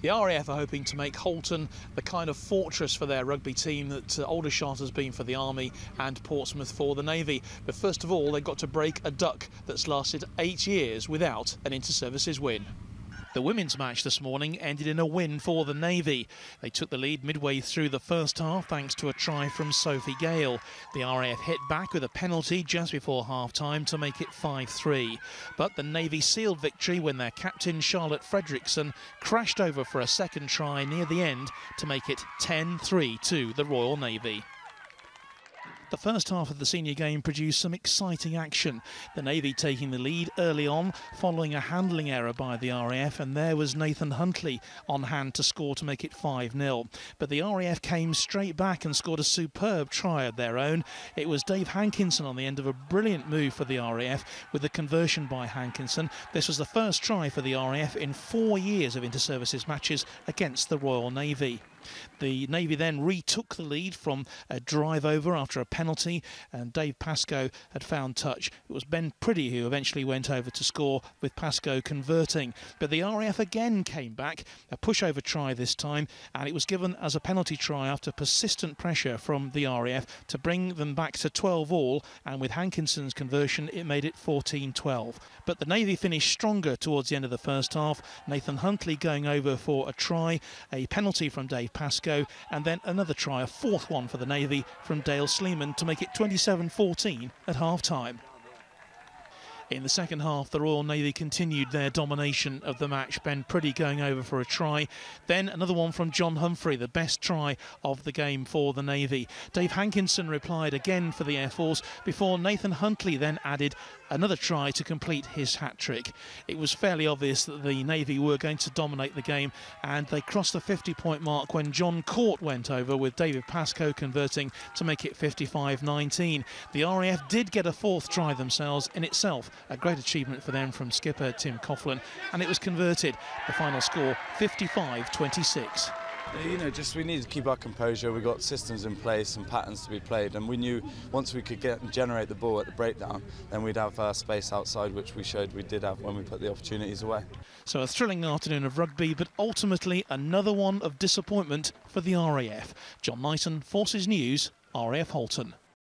The RAF are hoping to make Halton the kind of fortress for their rugby team that Aldershot has been for the Army and Portsmouth for the Navy. But first of all, they've got to break a duck that's lasted 8 years without an inter-services win. The women's match this morning ended in a win for the Navy. They took the lead midway through the first half thanks to a try from Sophie Gale. The RAF hit back with a penalty just before half-time to make it 5-3. But the Navy sealed victory when their captain Charlotte Fredrickson crashed over for a second try near the end to make it 10-3 to the Royal Navy. The first half of the senior game produced some exciting action. The Navy taking the lead early on following a handling error by the RAF, and there was Nathan Huntley on hand to score to make it 5-0. But the RAF came straight back and scored a superb try of their own. It was Dave Hankinson on the end of a brilliant move for the RAF with the conversion by Hankinson. This was the first try for the RAF in 4 years of inter-services matches against the Royal Navy. The Navy then retook the lead from a drive over after a penalty, and Dave Pascoe had found touch. It was Ben Priddy who eventually went over to score, with Pascoe converting. But the RAF again came back, a pushover try this time, and it was given as a penalty try after persistent pressure from the RAF to bring them back to 12 all, and with Hankinson's conversion it made it 14-12. But the Navy finished stronger towards the end of the first half. Nathan Huntley going over for a try, a penalty from Dave Pascoe, and then another try, a fourth one for the Navy from Dale Sleeman to make it 27-14 at half-time. In the second half, the Royal Navy continued their domination of the match. Ben Priddy going over for a try. Then another one from John Humphrey, the best try of the game for the Navy. Dave Hankinson replied again for the Air Force before Nathan Huntley then added another try to complete his hat-trick. It was fairly obvious that the Navy were going to dominate the game, and they crossed the 50-point mark when John Court went over, with David Pascoe converting to make it 55-19. The RAF did get a fourth try themselves, in itself a great achievement for them from skipper Tim Coughlin, and it was converted. The final score 55-26. You know, we need to keep our composure. We've got systems in place and patterns to be played, and we knew once we could get and generate the ball at the breakdown, then we'd have space outside, which we showed we did have when we put the opportunities away. So a thrilling afternoon of rugby, but ultimately another one of disappointment for the RAF. John Knighton, Forces News, RAF Halton.